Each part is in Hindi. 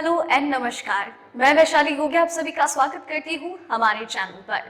हेलो एंड नमस्कार। मैं वैशाली गोगे आप सभी का स्वागत करती हूँ हमारे चैनल पर।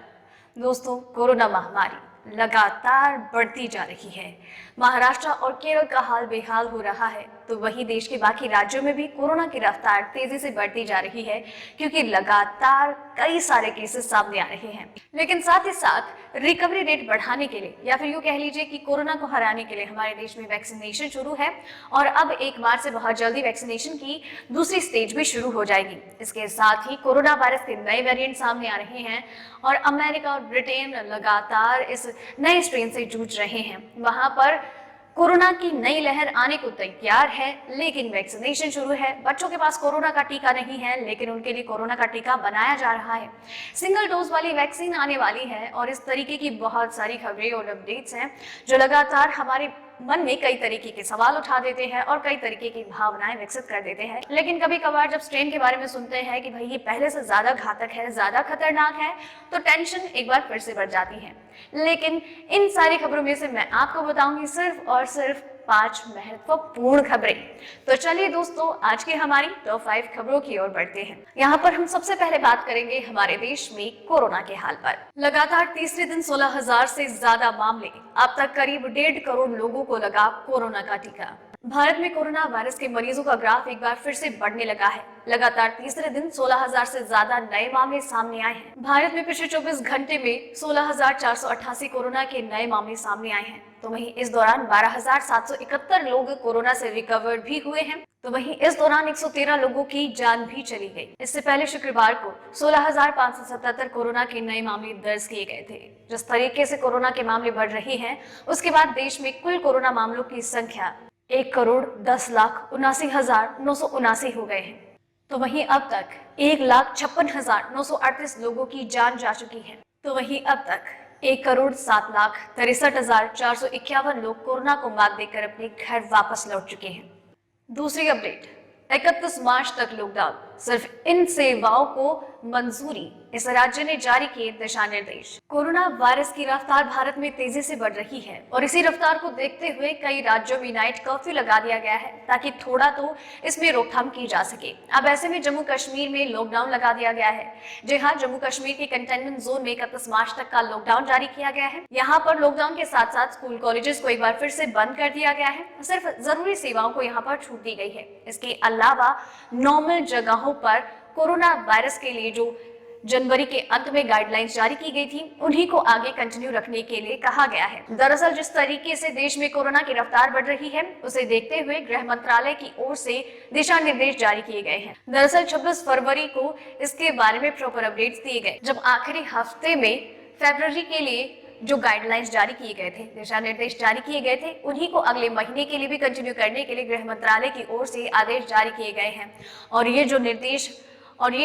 दोस्तों, कोरोना महामारी लगातार बढ़ती जा रही है। महाराष्ट्र और केरल का हाल बेहाल हो रहा है, तो वहीं देश के बाकी राज्यों में भी कोरोना की रफ्तार तेजी से बढ़ती जा रही है, क्योंकि लगातार कई सारे केसेस सामने आ रहे हैं। लेकिन साथ ही साथ रिकवरी रेट बढ़ाने के लिए, या फिर यूं कह लीजिए कि कोरोना को हराने के लिए हमारे देश में वैक्सीनेशन शुरू है और अब 1 मार्च से बहुत जल्दी वैक्सीनेशन की दूसरी स्टेज भी शुरू हो जाएगी। इसके साथ ही कोरोना वायरस के नए वेरिएंट सामने आ रहे हैं और अमेरिका और ब्रिटेन लगातार इस नए स्ट्रेन से जूझ रहे हैं। वहां पर कोरोना की नई लहर आने को तैयार है, लेकिन वैक्सीनेशन शुरू है। बच्चों के पास कोरोना का टीका नहीं है, लेकिन उनके लिए कोरोना का टीका बनाया जा रहा है। सिंगल डोज वाली वैक्सीन आने वाली है और इस तरीके की बहुत सारी खबरें और अपडेट्स हैं जो लगातार हमारे मन में कई तरीके के सवाल उठा देते हैं और कई तरीके की भावनाएं विकसित कर देते हैं। लेकिन कभी कभार जब स्ट्रेन के बारे में सुनते हैं कि भाई ये पहले से ज्यादा घातक है, ज्यादा खतरनाक है, तो टेंशन एक बार फिर से बढ़ जाती है। लेकिन इन सारी खबरों में से मैं आपको बताऊंगी सिर्फ और सिर्फ 5 महत्वपूर्ण खबरें। तो चलिए दोस्तों, आज की हमारी टॉप 5 खबरों की ओर बढ़ते हैं। यहाँ पर हम सबसे पहले बात करेंगे हमारे देश में कोरोना के हाल पर। लगातार तीसरे दिन 16,000 से ज्यादा मामले, अब तक करीब 1.5 करोड़ लोगों को लगा कोरोना का टीका। भारत में कोरोना वायरस के मरीजों का ग्राफ एक बार फिर से बढ़ने लगा है। लगातार तीसरे दिन 16,000 से ज्यादा नए मामले सामने आए हैं। भारत में पिछले 24 घंटे में 16,488 कोरोना के नए मामले सामने आए हैं। तो वहीं इस दौरान 12,771 लोग कोरोना से रिकवर भी हुए हैं। तो वहीं इस दौरान 113 लोगों की जान भी चली गई। इससे पहले शुक्रवार को 16,577 कोरोना के नए मामले दर्ज किए गए थे। जिस तरीके से कोरोना के मामले बढ़ रहे हैं, उसके बाद देश में कुल कोरोना मामलों की संख्या 1,10,79,979 हो गए हैं। तो वहीं अब तक 1,56,938 लोगों की जान जा चुकी है। तो वहीं अब तक 1,07,63,451 लोग कोरोना को मात देकर अपने घर वापस लौट चुके हैं। दूसरी अपडेट, 31 मार्च तक लॉकडाउन, सिर्फ इन सेवाओं को मंजूरी, इस राज्य ने जारी किए दिशा निर्देश। कोरोना वायरस की रफ्तार भारत में तेजी से बढ़ रही है और इसी रफ्तार को देखते हुए कई राज्यों में नाइट कर्फ्यू लगा दिया गया है, ताकि थोड़ा तो इसमें रोकथाम की जा सके। अब ऐसे में जम्मू कश्मीर में लॉकडाउन लगा दिया गया है। जी हाँ, जम्मू कश्मीर के कंटेनमेंट जोन में 31 मार्च तक का लॉकडाउन जारी किया गया है। यहाँ पर लॉकडाउन के साथ साथ स्कूल कॉलेजेस को एक बार फिर से बंद कर दिया गया है। सिर्फ जरूरी सेवाओं को यहाँ पर छूट दी गई है। इसके अलावा नॉर्मल जगहों पर कोरोना वायरस के लिए जो जनवरी के अंत में गाइडलाइंस जारी की गई थी, उन्हीं को आगे कंटिन्यू रखने के लिए कहा गया है। दरअसल जिस तरीके से देश में कोरोना की रफ्तार बढ़ रही है, उसे देखते हुए गृह मंत्रालय की ओर से दिशा निर्देश जारी किए गए हैं। दरअसल 26 फरवरी को इसके बारे में प्रॉपर अपडेट्स दिए गए, जब आखिरी हफ्ते में फरवरी के लिए जो गाइडलाइंस जारी किए गए थे, दिशा निर्देश जारी किए गए थे, उन्हीं को अगले महीने के लिए भी कंटिन्यू करने के लिए गृह मंत्रालय की ओर से आदेश जारी किए गए हैं। और ये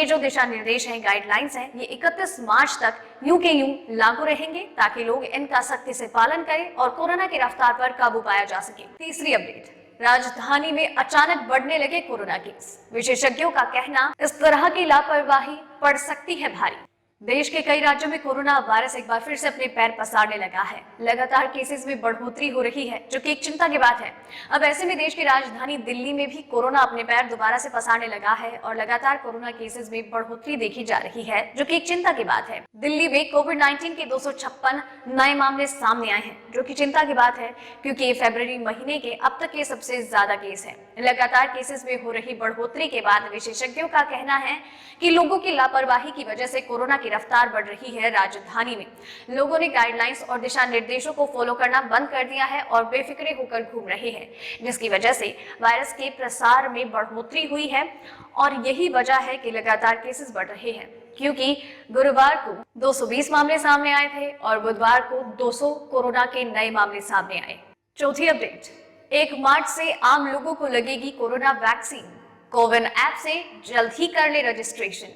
जो दिशा निर्देश हैं, गाइडलाइंस हैं, ये 31 मार्च तक यूं के यूं लागू रहेंगे, ताकि लोग इनका सख्ती से पालन करें और कोरोना की रफ्तार पर काबू पाया जा सके। तीसरी अपडेट, राजधानी में अचानक बढ़ने लगे कोरोना केस। विशेषज्ञों का कहना, इस तरह की लापरवाही पड़ सकती है भारी। देश के कई राज्यों में कोरोना वायरस एक बार फिर से अपने पैर पसारने लगा है। लगातार केसेस में बढ़ोतरी हो रही है, जो कि एक चिंता की बात है। अब ऐसे में देश की राजधानी दिल्ली में भी कोरोना अपने पैर दोबारा से पसारने लगा है और लगातार कोरोना केसेस में बढ़ोतरी देखी जा रही है, जो कि एक चिंता की बात है। दिल्ली में कोविड-19 के 256 नए मामले सामने आए हैं, जो कि चिंता की बात है, क्योंकि ये फरवरी महीने के अब तक के सबसे ज्यादा केस है। लगातार केसेस में हो रही बढ़ोतरी के बाद विशेषज्ञों का कहना है कि लोगों की लापरवाही की वजह से कोरोना की रफ्तार बढ़ रही है। राजधानी में लोगों ने गाइडलाइंस और दिशा निर्देशों को फॉलो करना बंद कर दिया है और बेफिक्रे होकर घूम रहे हैं, जिसकी वजह से वायरस के प्रसार में बढ़ोतरी हुई है। और यही वजह है कि लगातार केसेस बढ़ रहे हैं, क्योंकि गुरुवार को 220 मामले सामने आए थे और बुधवार को 200 कोरोना के नए मामले सामने आए। चौथी अपडेट, 1 मार्च से आम लोगों को लगेगी कोरोना वैक्सीन। कोविन ऐप से जल्द ही कर ले रजिस्ट्रेशन।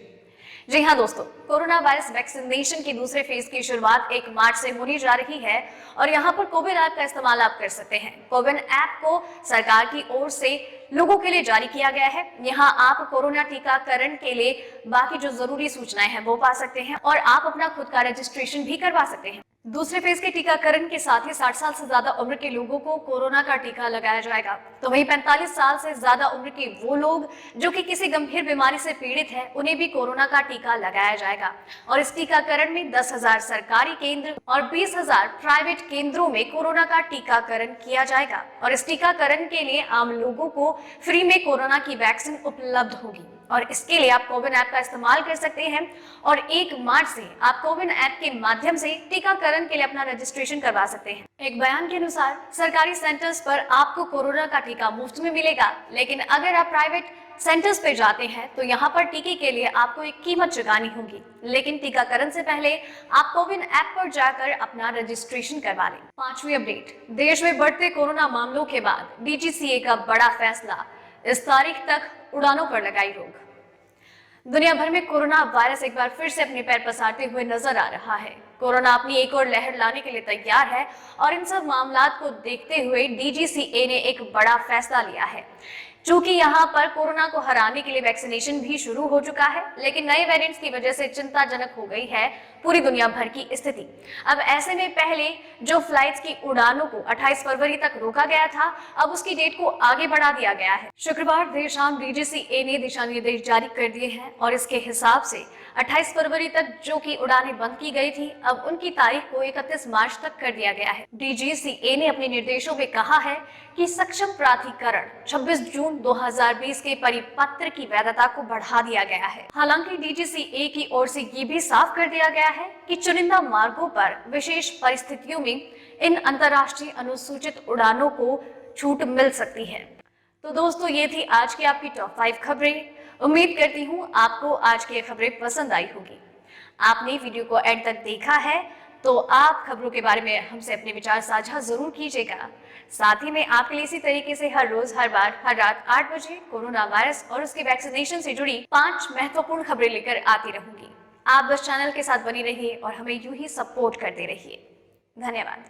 जी हाँ दोस्तों, कोरोना वायरस वैक्सीनेशन की दूसरे फेज की शुरुआत 1 मार्च से होने जा रही है और यहाँ पर कोविन ऐप का इस्तेमाल आप कर सकते हैं। कोविन ऐप को सरकार की ओर से लोगों के लिए जारी किया गया है। यहाँ आप कोरोना टीकाकरण के लिए बाकी जो जरूरी सूचनाएं हैं वो पा सकते हैं और आप अपना खुद का रजिस्ट्रेशन भी करवा सकते हैं। दूसरे फेज के टीकाकरण के साथ ही 60 साल से ज्यादा उम्र के लोगों को कोरोना का टीका लगाया जाएगा। तो वहीं 45 साल से ज्यादा उम्र के वो लोग जो कि किसी गंभीर बीमारी से पीड़ित हैं, उन्हें भी कोरोना का टीका लगाया जाएगा। और इस टीकाकरण में 10,000 सरकारी केंद्र और 20,000 प्राइवेट केंद्रों में कोरोना का टीकाकरण किया जाएगा। और इस टीकाकरण के लिए आम लोगों को फ्री में कोरोना की वैक्सीन उपलब्ध होगी। और इसके लिए आप कोविन ऐप का इस्तेमाल कर सकते हैं और 1 मार्च से आप कोविन ऐप के माध्यम से टीकाकरण के लिए अपना रजिस्ट्रेशन करवा सकते हैं। एक बयान के अनुसार सरकारी सेंटर्स पर आपको कोरोना का टीका मुफ्त में मिलेगा, लेकिन अगर आप प्राइवेट सेंटर्स पे जाते हैं तो यहाँ पर टीके के लिए आपको एक कीमत चुकानी होगी। लेकिन टीकाकरण से पहले आप कोविन ऐप पर जाकर अपना रजिस्ट्रेशन करवा लें। 5वीं अपडेट, देश में बढ़ते कोरोना मामलों के बाद डीजीसीए का बड़ा फैसला, इस तारीख तक उड़ानों पर लगाई रोक। दुनिया भर में कोरोना वायरस एक बार फिर से अपने पैर पसारते हुए नजर आ रहा है। कोरोना अपनी एक और लहर लाने के लिए तैयार है और इन सब मामलात को देखते हुए डीजीसीए ने एक बड़ा फैसला लिया है। चूंकि यहाँ पर कोरोना को हराने के लिए वैक्सीनेशन भी शुरू हो चुका है, लेकिन नए वेरिएंट्स की वजह से चिंताजनक हो गई है पूरी दुनिया भर की स्थिति। अब ऐसे में पहले जो फ्लाइट्स की उड़ानों को 28 फरवरी तक रोका गया था, अब उसकी डेट को आगे बढ़ा दिया गया है। शुक्रवार देर शाम डीजीसीए ने दिशा निर्देश जारी कर दिए हैं और इसके हिसाब से 28 फरवरी तक जो की उड़ानें बंद की गई थी, अब उनकी तारीख को 31 मार्च तक कर दिया गया है। डीजीसीए ने अपने निर्देशों में कहा है कि सक्षम प्राधिकरण 26 जून 2020 के परिपत्र की वैधता को बढ़ा दिया गया है। हालांकि डीजीसीए की ओर से ये भी साफ कर दिया गया है कि चुनिंदा मार्गों पर विशेष परिस्थितियों में इन अंतर्राष्ट्रीय अनुसूचित उड़ानों को छूट मिल सकती है। तो दोस्तों, ये थी आज की आपकी टॉप 5 खबरें। उम्मीद करती हूँ आपको आज की ये खबरें पसंद आई होगी। आपने वीडियो को एंड तक देखा है तो आप खबरों के बारे में हमसे अपने विचार साझा जरूर कीजिएगा। साथ ही मैं आपके लिए इसी तरीके से हर रोज, हर बार, हर रात 8 बजे कोरोना वायरस और उसके वैक्सीनेशन से जुड़ी 5 महत्वपूर्ण खबरें लेकर आती रहूंगी। आप बस चैनल के साथ बनी रहिए और हमें यूं ही सपोर्ट करते रहिए। धन्यवाद।